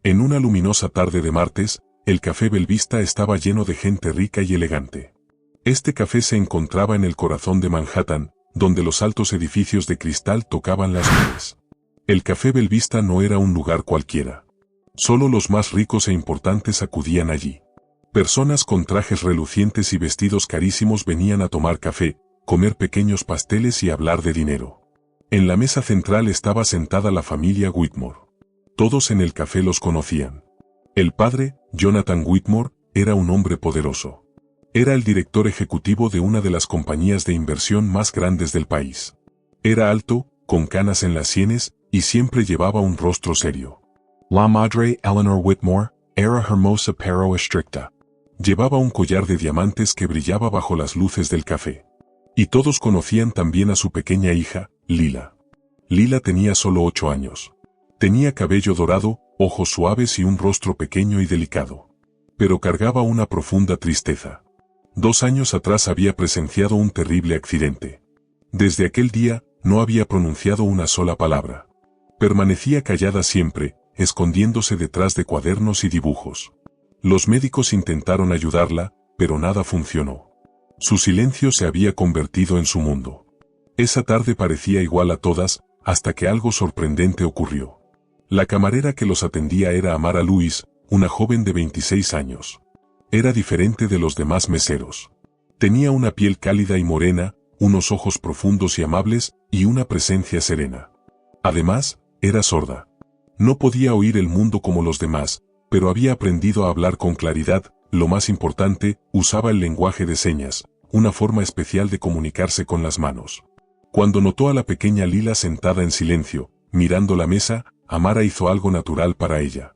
En una luminosa tarde de martes, el Café Belvista estaba lleno de gente rica y elegante. Este café se encontraba en el corazón de Manhattan, donde los altos edificios de cristal tocaban las nubes. El Café Belvista no era un lugar cualquiera. Solo los más ricos e importantes acudían allí. Personas con trajes relucientes y vestidos carísimos venían a tomar café, comer pequeños pasteles y hablar de dinero. En la mesa central estaba sentada la familia Whitmore. Todos en el café los conocían. El padre, Jonathan Whitmore, era un hombre poderoso. Era el director ejecutivo de una de las compañías de inversión más grandes del país. Era alto, con canas en las sienes, y siempre llevaba un rostro serio. La madre Eleanor Whitmore era hermosa pero estricta. Llevaba un collar de diamantes que brillaba bajo las luces del café. Y todos conocían también a su pequeña hija, Lila. Lila tenía solo 8 años. Tenía cabello dorado, ojos suaves y un rostro pequeño y delicado. Pero cargaba una profunda tristeza. 2 años atrás había presenciado un terrible accidente. Desde aquel día, no había pronunciado una sola palabra. Permanecía callada siempre, escondiéndose detrás de cuadernos y dibujos. Los médicos intentaron ayudarla, pero nada funcionó. Su silencio se había convertido en su mundo. Esa tarde parecía igual a todas, hasta que algo sorprendente ocurrió. La camarera que los atendía era Amara Lewis, una joven de 26 años. Era diferente de los demás meseros. Tenía una piel cálida y morena, unos ojos profundos y amables, y una presencia serena. Además, era sorda. No podía oír el mundo como los demás, pero había aprendido a hablar con claridad. Lo más importante, usaba el lenguaje de señas, una forma especial de comunicarse con las manos. Cuando notó a la pequeña Lila sentada en silencio, mirando la mesa, Amara hizo algo natural para ella.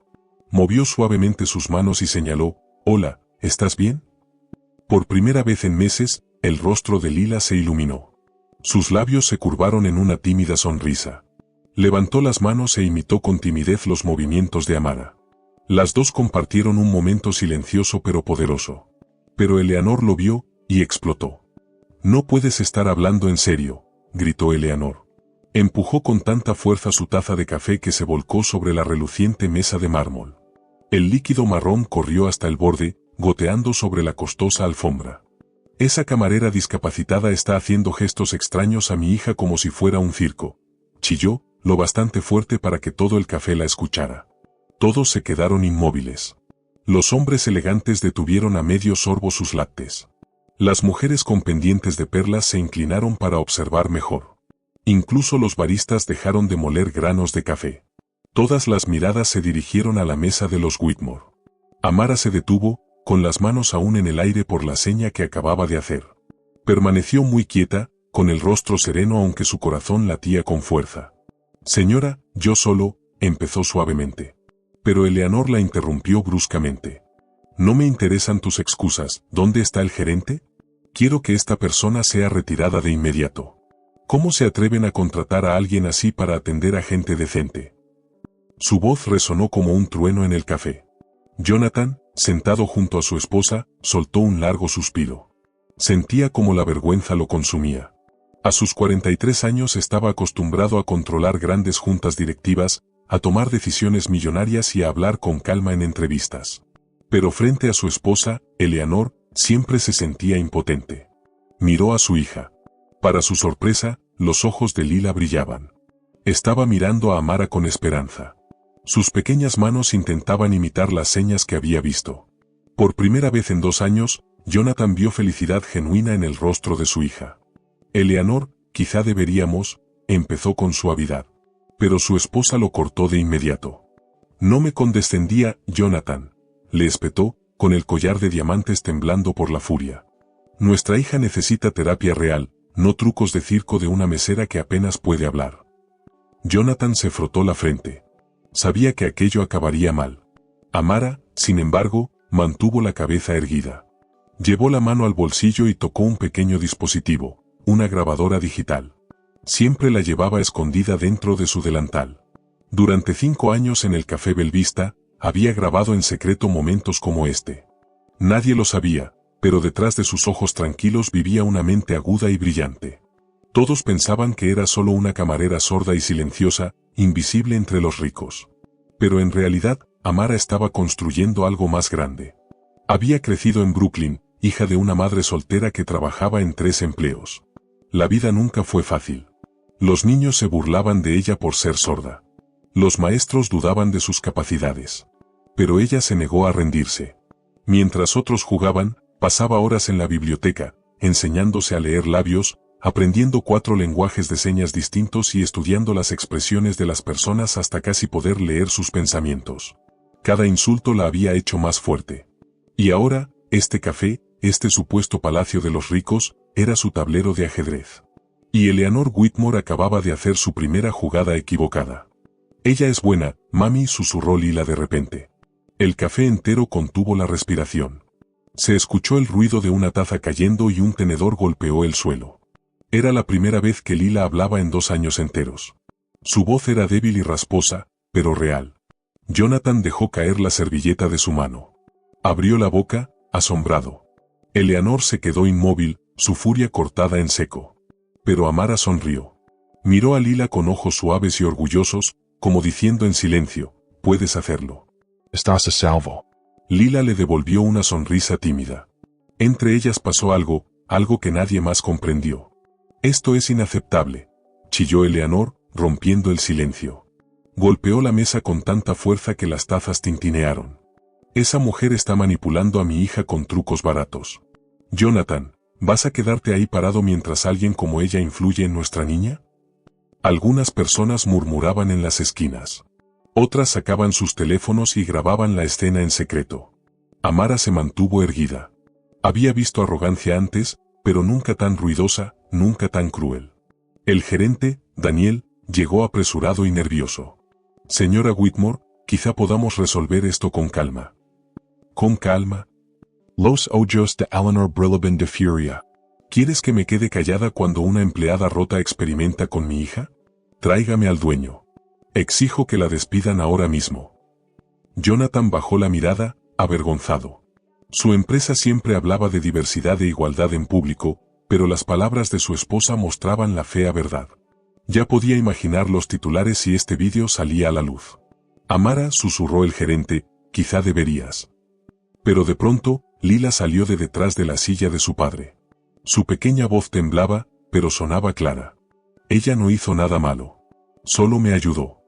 Movió suavemente sus manos y señaló, «Hola, ¿estás bien?». Por primera vez en meses, el rostro de Lila se iluminó. Sus labios se curvaron en una tímida sonrisa. Levantó las manos e imitó con timidez los movimientos de Amara. Las dos compartieron un momento silencioso pero poderoso. Pero Eleanor lo vio, y explotó. «No puedes estar hablando en serio», gritó Eleanor. Empujó con tanta fuerza su taza de café que se volcó sobre la reluciente mesa de mármol. El líquido marrón corrió hasta el borde, goteando sobre la costosa alfombra. «Esa camarera discapacitada está haciendo gestos extraños a mi hija como si fuera un circo», chilló, lo bastante fuerte para que todo el café la escuchara. Todos se quedaron inmóviles. Los hombres elegantes detuvieron a medio sorbo sus lattes. Las mujeres con pendientes de perlas se inclinaron para observar mejor. Incluso los baristas dejaron de moler granos de café. Todas las miradas se dirigieron a la mesa de los Whitmore. Amara se detuvo, con las manos aún en el aire por la seña que acababa de hacer. Permaneció muy quieta, con el rostro sereno aunque su corazón latía con fuerza. «Señora, yo solo», empezó suavemente. Pero Eleanor la interrumpió bruscamente. «No me interesan tus excusas. ¿Dónde está el gerente? Quiero que esta persona sea retirada de inmediato. ¿Cómo se atreven a contratar a alguien así para atender a gente decente?». Su voz resonó como un trueno en el café. Jonathan, sentado junto a su esposa, soltó un largo suspiro. Sentía como la vergüenza lo consumía. A sus 43 años estaba acostumbrado a controlar grandes juntas directivas, a tomar decisiones millonarias y a hablar con calma en entrevistas. Pero frente a su esposa, Eleanor, siempre se sentía impotente. Miró a su hija. Para su sorpresa, los ojos de Lila brillaban. Estaba mirando a Amara con esperanza. Sus pequeñas manos intentaban imitar las señas que había visto. Por primera vez en 2 años, Jonathan vio felicidad genuina en el rostro de su hija. «Eleanor, quizá deberíamos», empezó con suavidad. Pero su esposa lo cortó de inmediato. «No me condescendía, Jonathan», le espetó, con el collar de diamantes temblando por la furia. «Nuestra hija necesita terapia real, no trucos de circo de una mesera que apenas puede hablar». Jonathan se frotó la frente. Sabía que aquello acabaría mal. Amara, sin embargo, mantuvo la cabeza erguida. Llevó la mano al bolsillo y tocó un pequeño dispositivo, una grabadora digital. Siempre la llevaba escondida dentro de su delantal. Durante 5 años en el Café Belvista, había grabado en secreto momentos como este. Nadie lo sabía, pero detrás de sus ojos tranquilos vivía una mente aguda y brillante. Todos pensaban que era solo una camarera sorda y silenciosa, invisible entre los ricos. Pero en realidad, Amara estaba construyendo algo más grande. Había crecido en Brooklyn, hija de una madre soltera que trabajaba en 3 empleos. La vida nunca fue fácil. Los niños se burlaban de ella por ser sorda. Los maestros dudaban de sus capacidades. Pero ella se negó a rendirse. Mientras otros jugaban, pasaba horas en la biblioteca, enseñándose a leer labios, aprendiendo 4 lenguajes de señas distintos y estudiando las expresiones de las personas hasta casi poder leer sus pensamientos. Cada insulto la había hecho más fuerte. Y ahora, este café, este supuesto palacio de los ricos, era su tablero de ajedrez. Y Eleanor Whitmore acababa de hacer su primera jugada equivocada. Ella es buena, mami, susurró Lila de repente. El café entero contuvo la respiración. Se escuchó el ruido de una taza cayendo y un tenedor golpeó el suelo. Era la primera vez que Lila hablaba en 2 años enteros. Su voz era débil y rasposa, pero real. Jonathan dejó caer la servilleta de su mano. Abrió la boca, asombrado. Eleanor se quedó inmóvil, su furia cortada en seco. Pero Amara sonrió. Miró a Lila con ojos suaves y orgullosos, como diciendo en silencio, puedes hacerlo. Estás a salvo. Lila le devolvió una sonrisa tímida. Entre ellas pasó algo que nadie más comprendió. Esto es inaceptable, chilló Eleanor, rompiendo el silencio. Golpeó la mesa con tanta fuerza que las tazas tintinearon. Esa mujer está manipulando a mi hija con trucos baratos. Jonathan, ¿vas a quedarte ahí parado mientras alguien como ella influye en nuestra niña? Algunas personas murmuraban en las esquinas. Otras sacaban sus teléfonos y grababan la escena en secreto. Amara se mantuvo erguida. Había visto arrogancia antes, pero nunca tan ruidosa, nunca tan cruel. El gerente, Daniel, llegó apresurado y nervioso. Señora Whitmore, quizá podamos resolver esto con calma. ¿Con calma? Los ojos de Eleanor brillaban de furia. ¿Quieres que me quede callada cuando una empleada rota experimenta con mi hija? Tráigame al dueño. Exijo que la despidan ahora mismo. Jonathan bajó la mirada, avergonzado. Su empresa siempre hablaba de diversidad e igualdad en público, pero las palabras de su esposa mostraban la fea verdad. Ya podía imaginar los titulares si este vídeo salía a la luz. Amara, susurró el gerente, quizá deberías. Pero de pronto, Lila salió de detrás de la silla de su padre. Su pequeña voz temblaba, pero sonaba clara. Ella no hizo nada malo. Solo me ayudó.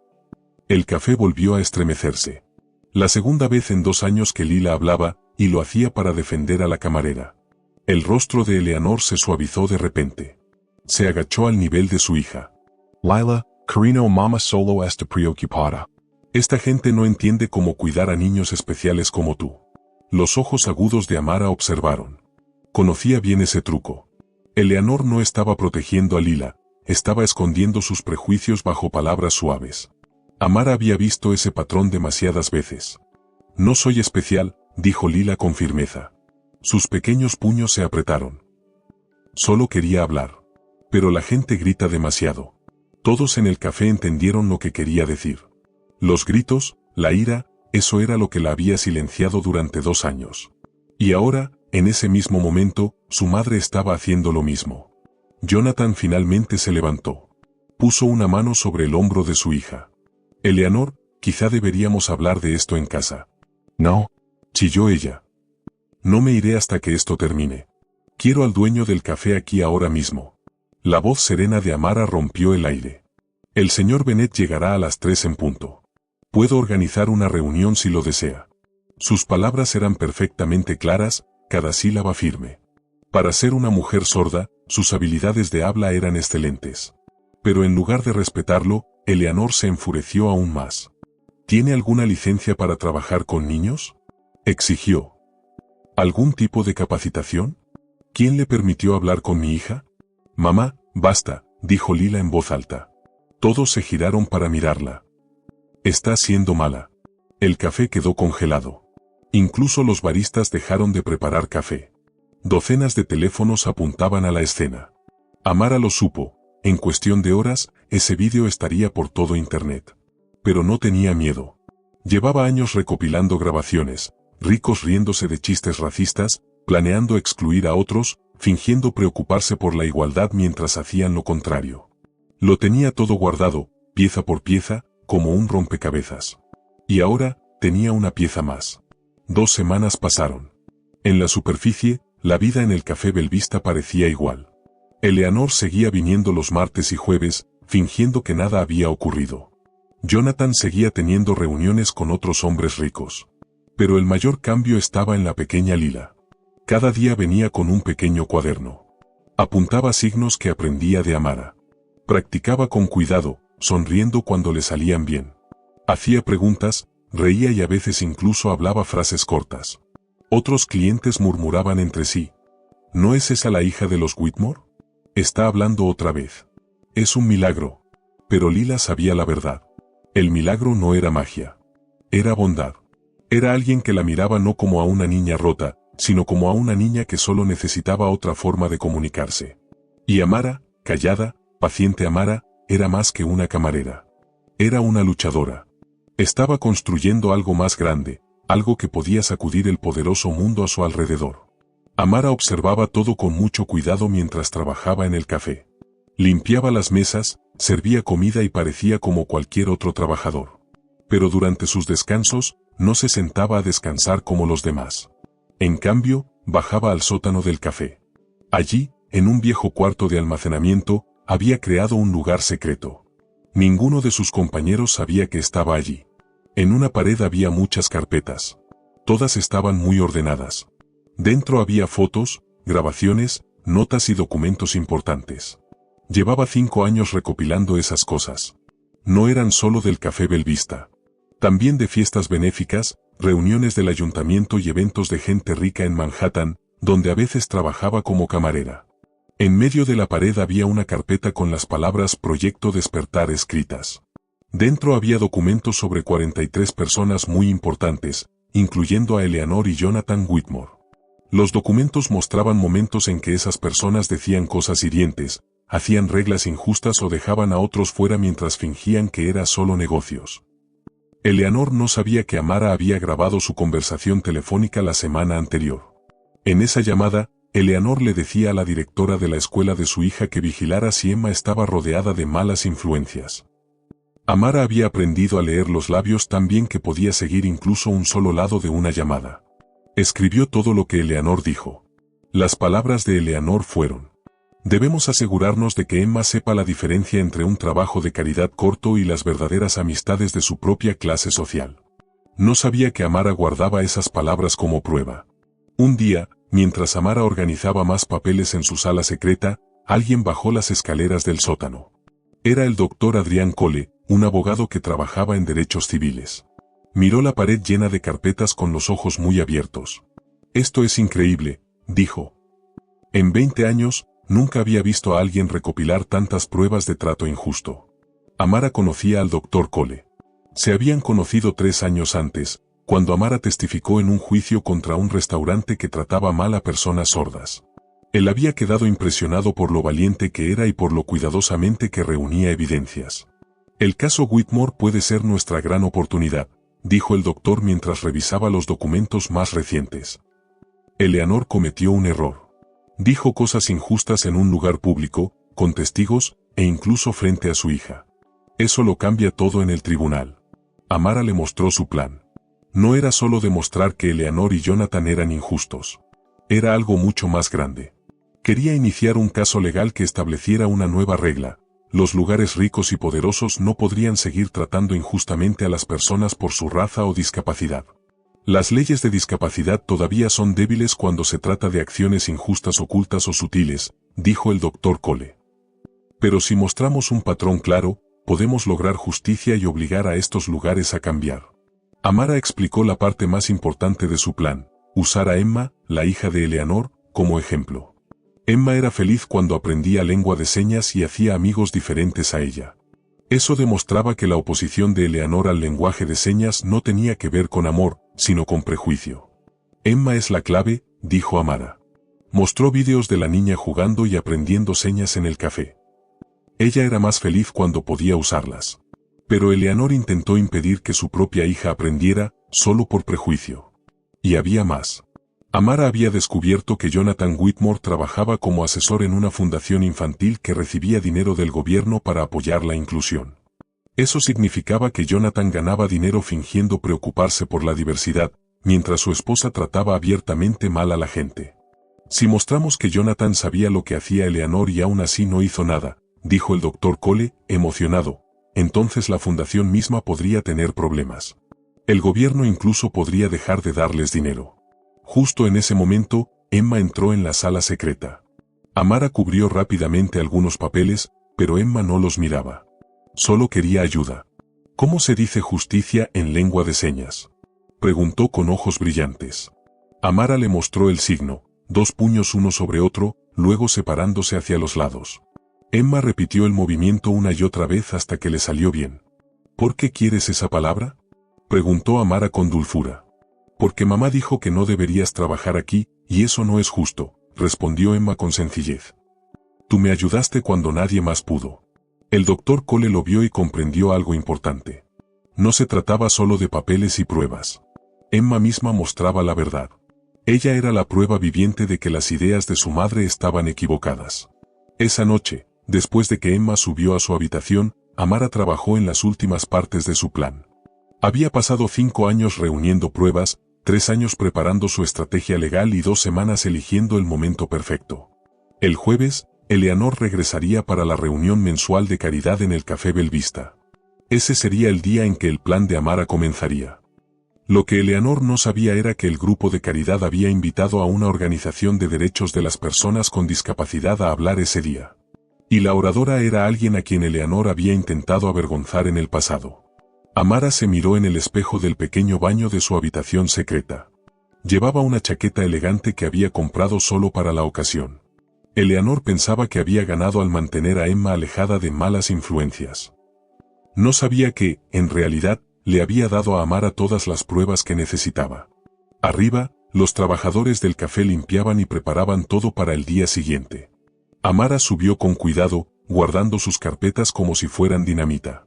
El café volvió a estremecerse. La segunda vez en 2 años que Lila hablaba, y lo hacía para defender a la camarera. El rostro de Eleanor se suavizó de repente. Se agachó al nivel de su hija. Lila, Carino mamá solo está preocupada. Esta gente no entiende cómo cuidar a niños especiales como tú. Los ojos agudos de Amara observaron. Conocía bien ese truco. Eleanor no estaba protegiendo a Lila, estaba escondiendo sus prejuicios bajo palabras suaves. Amara había visto ese patrón demasiadas veces. No soy especial, dijo Lila con firmeza. Sus pequeños puños se apretaron. Solo quería hablar. Pero la gente grita demasiado. Todos en el café entendieron lo que quería decir. Los gritos, la ira, eso era lo que la había silenciado durante 2 años. Y ahora, en ese mismo momento, su madre estaba haciendo lo mismo. Jonathan finalmente se levantó. Puso una mano sobre el hombro de su hija. Eleanor, quizá deberíamos hablar de esto en casa. No, chilló ella. No me iré hasta que esto termine. Quiero al dueño del café aquí ahora mismo. La voz serena de Amara rompió el aire. El señor Bennett llegará a las 3 en punto. Puedo organizar una reunión si lo desea. Sus palabras eran perfectamente claras, cada sílaba firme. Para ser una mujer sorda, sus habilidades de habla eran excelentes. Pero en lugar de respetarlo, Eleanor se enfureció aún más. ¿Tiene alguna licencia para trabajar con niños?, exigió. ¿Algún tipo de capacitación? ¿Quién le permitió hablar con mi hija? Mamá, basta, dijo Lila en voz alta. Todos se giraron para mirarla. Está siendo mala. El café quedó congelado. Incluso los baristas dejaron de preparar café. Docenas de teléfonos apuntaban a la escena. Amara lo supo. En cuestión de horas, ese vídeo estaría por todo internet. Pero no tenía miedo. Llevaba años recopilando grabaciones, ricos riéndose de chistes racistas, planeando excluir a otros, fingiendo preocuparse por la igualdad mientras hacían lo contrario. Lo tenía todo guardado, pieza por pieza, como un rompecabezas. Y ahora, tenía una pieza más. 2 semanas pasaron. En la superficie, la vida en el Café Belvista parecía igual. Eleanor seguía viniendo los martes y jueves, fingiendo que nada había ocurrido. Jonathan seguía teniendo reuniones con otros hombres ricos. Pero el mayor cambio estaba en la pequeña Lila. Cada día venía con un pequeño cuaderno. Apuntaba signos que aprendía de Amara. Practicaba con cuidado, sonriendo cuando le salían bien. Hacía preguntas, reía y a veces incluso hablaba frases cortas. Otros clientes murmuraban entre sí. ¿No es esa la hija de los Whitmore? Está hablando otra vez. Es un milagro. Pero Lila sabía la verdad. El milagro no era magia. Era bondad. Era alguien que la miraba no como a una niña rota, sino como a una niña que solo necesitaba otra forma de comunicarse. Y Amara, callada, paciente Amara, era más que una camarera. Era una luchadora. Estaba construyendo algo más grande, algo que podía sacudir el poderoso mundo a su alrededor. Amara observaba todo con mucho cuidado mientras trabajaba en el café. Limpiaba las mesas, servía comida y parecía como cualquier otro trabajador. Pero durante sus descansos, no se sentaba a descansar como los demás. En cambio, bajaba al sótano del café. Allí, en un viejo cuarto de almacenamiento, había creado un lugar secreto. Ninguno de sus compañeros sabía que estaba allí. En una pared había muchas carpetas. Todas estaban muy ordenadas. Dentro había fotos, grabaciones, notas y documentos importantes. Llevaba 5 años recopilando esas cosas. No eran solo del Café Belvista. También de fiestas benéficas, reuniones del ayuntamiento y eventos de gente rica en Manhattan, donde a veces trabajaba como camarera. En medio de la pared había una carpeta con las palabras Proyecto Despertar escritas. Dentro había documentos sobre 43 personas muy importantes, incluyendo a Eleanor y Jonathan Whitmore. Los documentos mostraban momentos en que esas personas decían cosas hirientes, hacían reglas injustas o dejaban a otros fuera mientras fingían que era solo negocios. Eleanor no sabía que Amara había grabado su conversación telefónica la semana anterior. En esa llamada, Eleanor le decía a la directora de la escuela de su hija que vigilara si Emma estaba rodeada de malas influencias. Amara había aprendido a leer los labios tan bien que podía seguir incluso un solo lado de una llamada. Escribió todo lo que Eleanor dijo. Las palabras de Eleanor fueron: debemos asegurarnos de que Emma sepa la diferencia entre un trabajo de caridad corto y las verdaderas amistades de su propia clase social. No sabía que Amara guardaba esas palabras como prueba. Un día, mientras Amara organizaba más papeles en su sala secreta, alguien bajó las escaleras del sótano. Era el doctor Adrián Cole, un abogado que trabajaba en derechos civiles. Miró la pared llena de carpetas con los ojos muy abiertos. «Esto es increíble», dijo. En 20 años, nunca había visto a alguien recopilar tantas pruebas de trato injusto. Amara conocía al doctor Cole. Se habían conocido 3 años antes, cuando Amara testificó en un juicio contra un restaurante que trataba mal a personas sordas. Él había quedado impresionado por lo valiente que era y por lo cuidadosamente que reunía evidencias. «El caso Whitmore puede ser nuestra gran oportunidad», dijo el doctor mientras revisaba los documentos más recientes. Eleanor cometió un error. Dijo cosas injustas en un lugar público, con testigos, e incluso frente a su hija. Eso lo cambia todo en el tribunal. Amara le mostró su plan. No era solo demostrar que Eleanor y Jonathan eran injustos. Era algo mucho más grande. Quería iniciar un caso legal que estableciera una nueva regla. Los lugares ricos y poderosos no podrían seguir tratando injustamente a las personas por su raza o discapacidad. Las leyes de discapacidad todavía son débiles cuando se trata de acciones injustas ocultas o sutiles, dijo el doctor Cole. Pero si mostramos un patrón claro, podemos lograr justicia y obligar a estos lugares a cambiar. Amara explicó la parte más importante de su plan: usar a Emma, la hija de Eleanor, como ejemplo. Emma era feliz cuando aprendía lengua de señas y hacía amigos diferentes a ella. Eso demostraba que la oposición de Eleanor al lenguaje de señas no tenía que ver con amor, sino con prejuicio. Emma es la clave, dijo Amara. Mostró vídeos de la niña jugando y aprendiendo señas en el café. Ella era más feliz cuando podía usarlas. Pero Eleanor intentó impedir que su propia hija aprendiera, solo por prejuicio. Y había más. Amara había descubierto que Jonathan Whitmore trabajaba como asesor en una fundación infantil que recibía dinero del gobierno para apoyar la inclusión. Eso significaba que Jonathan ganaba dinero fingiendo preocuparse por la diversidad, mientras su esposa trataba abiertamente mal a la gente. Si mostramos que Jonathan sabía lo que hacía Eleanor y aún así no hizo nada, dijo el Dr. Cole, emocionado, entonces la fundación misma podría tener problemas. El gobierno incluso podría dejar de darles dinero. Justo en ese momento, Emma entró en la sala secreta. Amara cubrió rápidamente algunos papeles, pero Emma no los miraba. Solo quería ayuda. ¿Cómo se dice justicia en lengua de señas?, preguntó con ojos brillantes. Amara le mostró el signo, 2 puños uno sobre otro, luego separándose hacia los lados. Emma repitió el movimiento una y otra vez hasta que le salió bien. ¿Por qué quieres esa palabra?, preguntó Amara con dulzura. Porque mamá dijo que no deberías trabajar aquí, y eso no es justo, respondió Emma con sencillez. Tú me ayudaste cuando nadie más pudo. El Dr. Cole lo vio y comprendió algo importante. No se trataba solo de papeles y pruebas. Emma misma mostraba la verdad. Ella era la prueba viviente de que las ideas de su madre estaban equivocadas. Esa noche, después de que Emma subió a su habitación, Amara trabajó en las últimas partes de su plan. Había pasado 5 años reuniendo pruebas, 3 años preparando su estrategia legal y 2 semanas eligiendo el momento perfecto. El jueves, Eleanor regresaría para la reunión mensual de caridad en el Café Belvista. Ese sería el día en que el plan de Amara comenzaría. Lo que Eleanor no sabía era que el grupo de caridad había invitado a una organización de derechos de las personas con discapacidad a hablar ese día. Y la oradora era alguien a quien Eleanor había intentado avergonzar en el pasado. Amara se miró en el espejo del pequeño baño de su habitación secreta. Llevaba una chaqueta elegante que había comprado solo para la ocasión. Eleanor pensaba que había ganado al mantener a Emma alejada de malas influencias. No sabía que, en realidad, le había dado a Amara todas las pruebas que necesitaba. Arriba, los trabajadores del café limpiaban y preparaban todo para el día siguiente. Amara subió con cuidado, guardando sus carpetas como si fueran dinamita.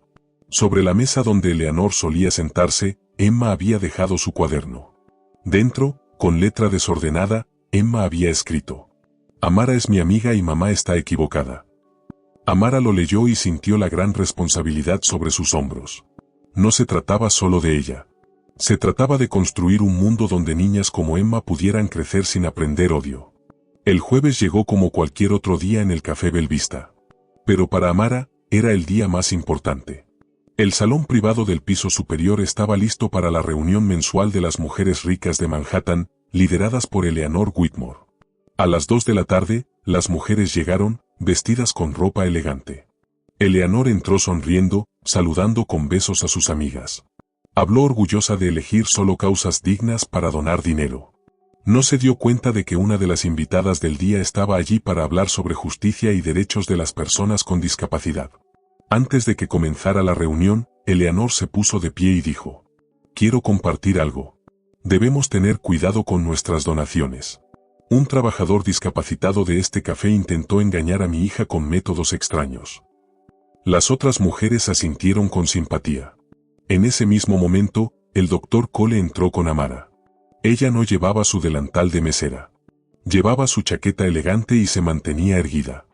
Sobre la mesa donde Eleanor solía sentarse, Emma había dejado su cuaderno. Dentro, con letra desordenada, Emma había escrito: Amara es mi amiga y mamá está equivocada. Amara lo leyó y sintió la gran responsabilidad sobre sus hombros. No se trataba solo de ella. Se trataba de construir un mundo donde niñas como Emma pudieran crecer sin aprender odio. El jueves llegó como cualquier otro día en el Café Belvista. Pero para Amara, era el día más importante. El salón privado del piso superior estaba listo para la reunión mensual de las mujeres ricas de Manhattan, lideradas por Eleanor Whitmore. A las 2 de la tarde, las mujeres llegaron, vestidas con ropa elegante. Eleanor entró sonriendo, saludando con besos a sus amigas. Habló orgullosa de elegir solo causas dignas para donar dinero. No se dio cuenta de que una de las invitadas del día estaba allí para hablar sobre justicia y derechos de las personas con discapacidad. Antes de que comenzara la reunión, Eleanor se puso de pie y dijo: Quiero compartir algo. Debemos tener cuidado con nuestras donaciones. Un trabajador discapacitado de este café intentó engañar a mi hija con métodos extraños. Las otras mujeres asintieron con simpatía. En ese mismo momento, el Dr. Cole entró con Amara. Ella no llevaba su delantal de mesera. Llevaba su chaqueta elegante y se mantenía erguida.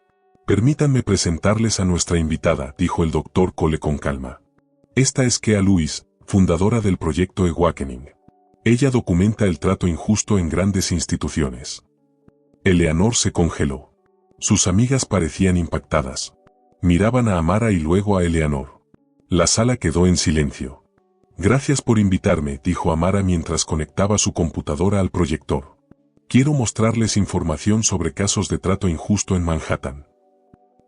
Permítanme presentarles a nuestra invitada, dijo el Dr. Cole con calma. Esta es Kea Lewis, fundadora del proyecto Awakening. Ella documenta el trato injusto en grandes instituciones. Eleanor se congeló. Sus amigas parecían impactadas. Miraban a Amara y luego a Eleanor. La sala quedó en silencio. Gracias por invitarme, dijo Amara mientras conectaba su computadora al proyector. Quiero mostrarles información sobre casos de trato injusto en Manhattan.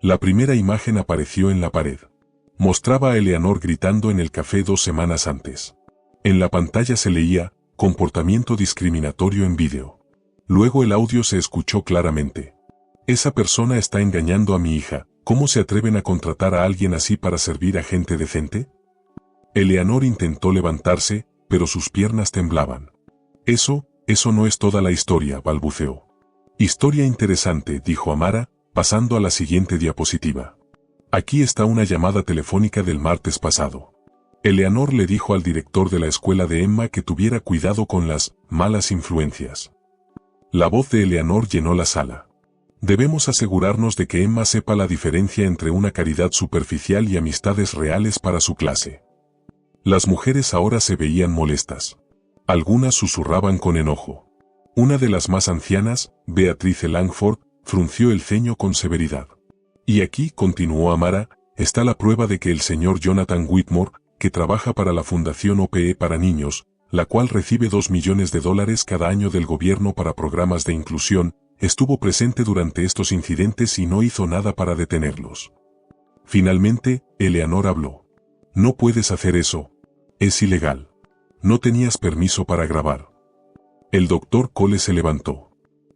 La primera imagen apareció en la pared. Mostraba a Eleanor gritando en el café 2 semanas antes. En la pantalla se leía: comportamiento discriminatorio en vídeo. Luego el audio se escuchó claramente. Esa persona está engañando a mi hija. ¿Cómo se atreven a contratar a alguien así para servir a gente decente? Eleanor intentó levantarse, pero sus piernas temblaban. Eso no es toda la historia, balbuceó. Historia interesante, dijo Amara, pasando a la siguiente diapositiva. Aquí está una llamada telefónica del martes pasado. Eleanor le dijo al director de la escuela de Emma que tuviera cuidado con las malas influencias. La voz de Eleanor llenó la sala. Debemos asegurarnos de que Emma sepa la diferencia entre una caridad superficial y amistades reales para su clase. Las mujeres ahora se veían molestas. Algunas susurraban con enojo. Una de las más ancianas, Beatrice Langford, frunció el ceño con severidad. Y aquí, continuó Amara, está la prueba de que el señor Jonathan Whitmore, que trabaja para la Fundación OPE para Niños, la cual recibe $2 millones cada año del gobierno para programas de inclusión, estuvo presente durante estos incidentes y no hizo nada para detenerlos. Finalmente, Eleanor habló. No puedes hacer eso. Es ilegal. No tenías permiso para grabar. El doctor Cole se levantó.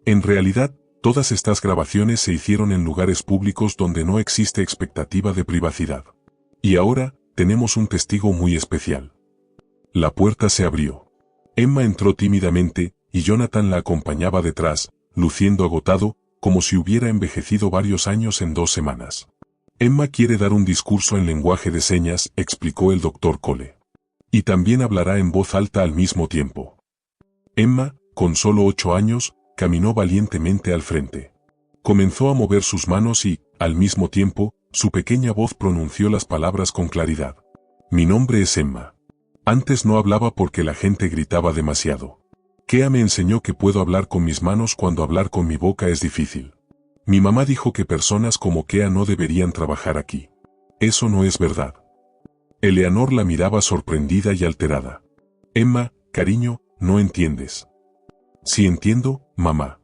En realidad, todas estas grabaciones se hicieron en lugares públicos donde no existe expectativa de privacidad. Y ahora, tenemos un testigo muy especial. La puerta se abrió. Emma entró tímidamente, y Jonathan la acompañaba detrás, luciendo agotado, como si hubiera envejecido varios años en 2 semanas. Emma quiere dar un discurso en lenguaje de señas, explicó el doctor Cole. Y también hablará en voz alta al mismo tiempo. Emma, con solo 8 años, caminó valientemente al frente. Comenzó a mover sus manos y, al mismo tiempo, su pequeña voz pronunció las palabras con claridad. Mi nombre es Emma. Antes no hablaba porque la gente gritaba demasiado. Kea me enseñó que puedo hablar con mis manos cuando hablar con mi boca es difícil. Mi mamá dijo que personas como Kea no deberían trabajar aquí. Eso no es verdad. Eleanor la miraba sorprendida y alterada. Emma, cariño, no entiendes. Sí entiendo, mamá.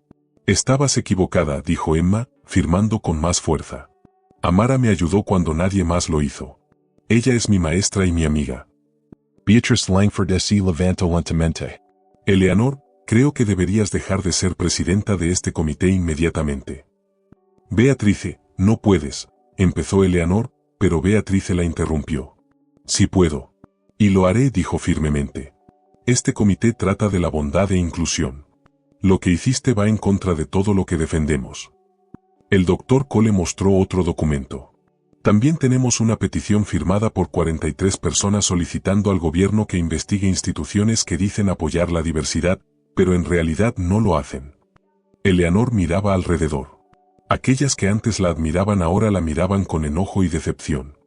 Estabas equivocada, dijo Emma, firmando con más fuerza. Amara me ayudó cuando nadie más lo hizo. Ella es mi maestra y mi amiga. Beatrice Langford se levantó lentamente. Eleanor, creo que deberías dejar de ser presidenta de este comité inmediatamente. Beatrice, no puedes, empezó Eleanor, pero Beatrice la interrumpió. Sí puedo. Y lo haré, dijo firmemente. Este comité trata de la bondad e inclusión. Lo que hiciste va en contra de todo lo que defendemos. El doctor Cole mostró otro documento. También tenemos una petición firmada por 43 personas solicitando al gobierno que investigue instituciones que dicen apoyar la diversidad, pero en realidad no lo hacen. Eleanor miraba alrededor. Aquellas que antes la admiraban ahora la miraban con enojo y decepción.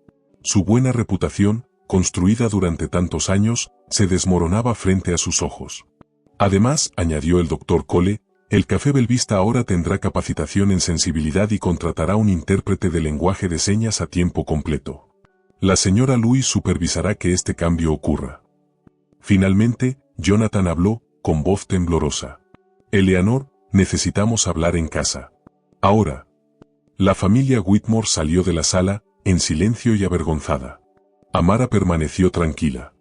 Su buena reputación, construida durante tantos años, se desmoronaba frente a sus ojos. Además, añadió el doctor Cole, el Café Belvista ahora tendrá capacitación en sensibilidad y contratará un intérprete de lenguaje de señas a tiempo completo. La señora Louis supervisará que este cambio ocurra. Finalmente, Jonathan habló, con voz temblorosa. Eleanor, necesitamos hablar en casa. Ahora. La familia Whitmore salió de la sala, en silencio y avergonzada. Amara permaneció tranquila.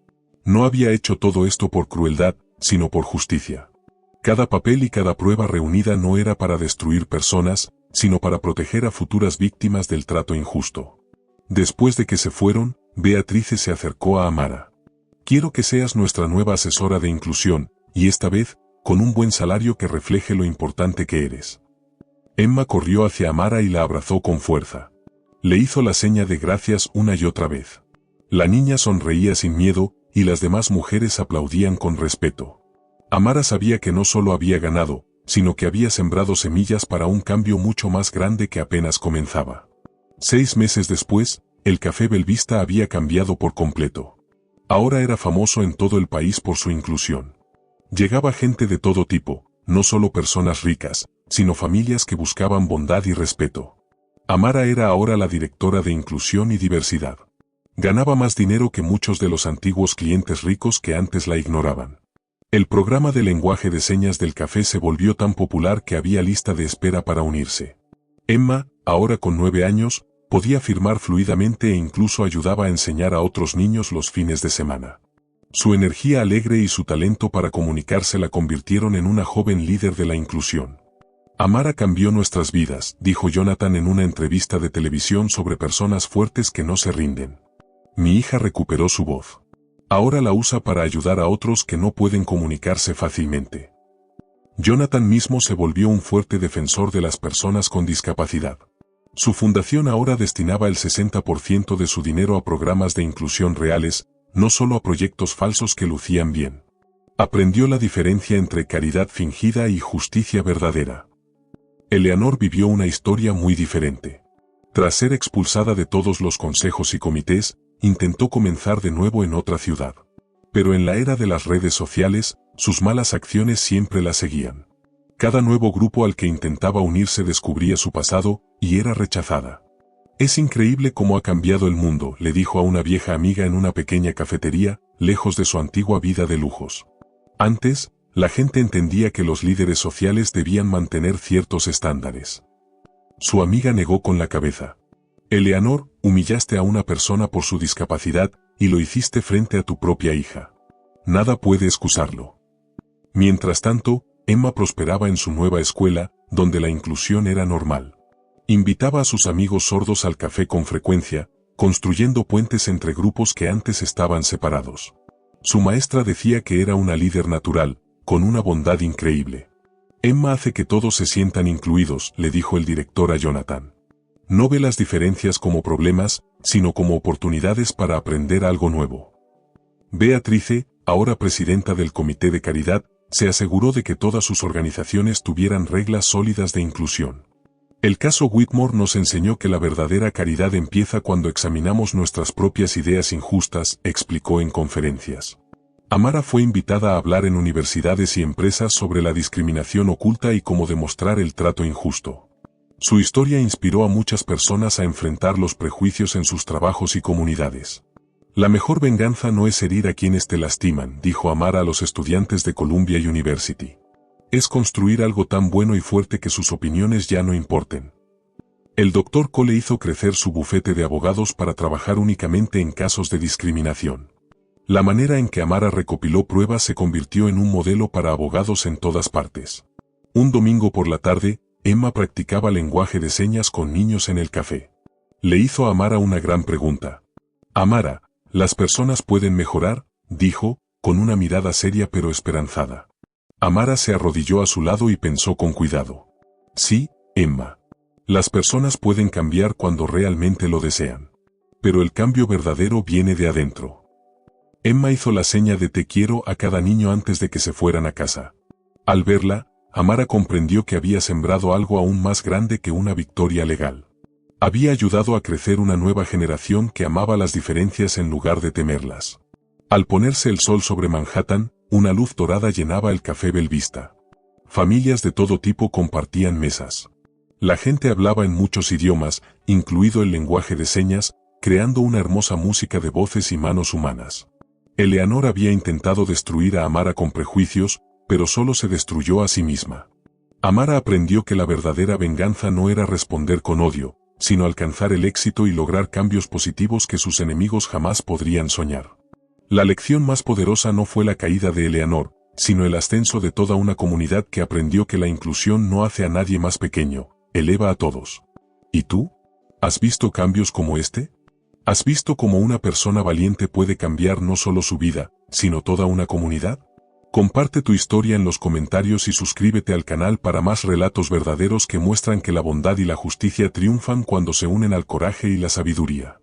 No había hecho todo esto por crueldad, sino por justicia. Cada papel y cada prueba reunida no era para destruir personas, sino para proteger a futuras víctimas del trato injusto. Después de que se fueron, Beatrice se acercó a Amara. Quiero que seas nuestra nueva asesora de inclusión, y esta vez, con un buen salario que refleje lo importante que eres. Emma corrió hacia Amara y la abrazó con fuerza. Le hizo la seña de gracias una y otra vez. La niña sonreía sin miedo, y las demás mujeres aplaudían con respeto. Amara sabía que no solo había ganado, sino que había sembrado semillas para un cambio mucho más grande que apenas comenzaba. 6 meses después, el Café Belvista había cambiado por completo. Ahora era famoso en todo el país por su inclusión. Llegaba gente de todo tipo, no solo personas ricas, sino familias que buscaban bondad y respeto. Amara era ahora la directora de inclusión y diversidad. Ganaba más dinero que muchos de los antiguos clientes ricos que antes la ignoraban. El programa de lenguaje de señas del café se volvió tan popular que había lista de espera para unirse. Emma, ahora con 9 años, podía firmar fluidamente e incluso ayudaba a enseñar a otros niños los fines de semana. Su energía alegre y su talento para comunicarse la convirtieron en una joven líder de la inclusión. Amara cambió nuestras vidas, dijo Jonathan en una entrevista de televisión sobre personas fuertes que no se rinden. Mi hija recuperó su voz. Ahora la usa para ayudar a otros que no pueden comunicarse fácilmente. Jonathan mismo se volvió un fuerte defensor de las personas con discapacidad. Su fundación ahora destinaba el 60% de su dinero a programas de inclusión reales, no solo a proyectos falsos que lucían bien. Aprendió la diferencia entre caridad fingida y justicia verdadera. Eleanor vivió una historia muy diferente. Tras ser expulsada de todos los consejos y comités, intentó comenzar de nuevo en otra ciudad. Pero en la era de las redes sociales, sus malas acciones siempre la seguían. Cada nuevo grupo al que intentaba unirse descubría su pasado, y era rechazada. «Es increíble cómo ha cambiado el mundo», le dijo a una vieja amiga en una pequeña cafetería, lejos de su antigua vida de lujos. Antes, la gente entendía que los líderes sociales debían mantener ciertos estándares. Su amiga negó con la cabeza. «Eleanor, humillaste a una persona por su discapacidad, y lo hiciste frente a tu propia hija. Nada puede excusarlo». Mientras tanto, Emma prosperaba en su nueva escuela, donde la inclusión era normal. Invitaba a sus amigos sordos al café con frecuencia, construyendo puentes entre grupos que antes estaban separados. Su maestra decía que era una líder natural, con una bondad increíble. «Emma hace que todos se sientan incluidos», le dijo el director a Jonathan. «No ve las diferencias como problemas, sino como oportunidades para aprender algo nuevo». Beatrice, ahora presidenta del Comité de Caridad, se aseguró de que todas sus organizaciones tuvieran reglas sólidas de inclusión. El caso Whitmore nos enseñó que la verdadera caridad empieza cuando examinamos nuestras propias ideas injustas, explicó en conferencias. Amara fue invitada a hablar en universidades y empresas sobre la discriminación oculta y cómo demostrar el trato injusto. Su historia inspiró a muchas personas a enfrentar los prejuicios en sus trabajos y comunidades. «La mejor venganza no es herir a quienes te lastiman», dijo Amara a los estudiantes de Columbia University. «Es construir algo tan bueno y fuerte que sus opiniones ya no importen». El Dr. Cole hizo crecer su bufete de abogados para trabajar únicamente en casos de discriminación. La manera en que Amara recopiló pruebas se convirtió en un modelo para abogados en todas partes. Un domingo por la tarde, Emma practicaba lenguaje de señas con niños en el café. Le hizo a Amara una gran pregunta. «Amara, ¿las personas pueden mejorar?», dijo, con una mirada seria pero esperanzada. Amara se arrodilló a su lado y pensó con cuidado. «Sí, Emma. Las personas pueden cambiar cuando realmente lo desean. Pero el cambio verdadero viene de adentro». Emma hizo la seña de «te quiero» a cada niño antes de que se fueran a casa. Al verla, Amara comprendió que había sembrado algo aún más grande que una victoria legal. Había ayudado a crecer una nueva generación que amaba las diferencias en lugar de temerlas. Al ponerse el sol sobre Manhattan, una luz dorada llenaba el café Belvista. Familias de todo tipo compartían mesas. La gente hablaba en muchos idiomas, incluido el lenguaje de señas, creando una hermosa música de voces y manos humanas. Eleanor había intentado destruir a Amara con prejuicios, pero solo se destruyó a sí misma. Amara aprendió que la verdadera venganza no era responder con odio, sino alcanzar el éxito y lograr cambios positivos que sus enemigos jamás podrían soñar. La lección más poderosa no fue la caída de Eleanor, sino el ascenso de toda una comunidad que aprendió que la inclusión no hace a nadie más pequeño, eleva a todos. ¿Y tú? ¿Has visto cambios como este? ¿Has visto cómo una persona valiente puede cambiar no solo su vida, sino toda una comunidad? Comparte tu historia en los comentarios y suscríbete al canal para más relatos verdaderos que muestran que la bondad y la justicia triunfan cuando se unen al coraje y la sabiduría.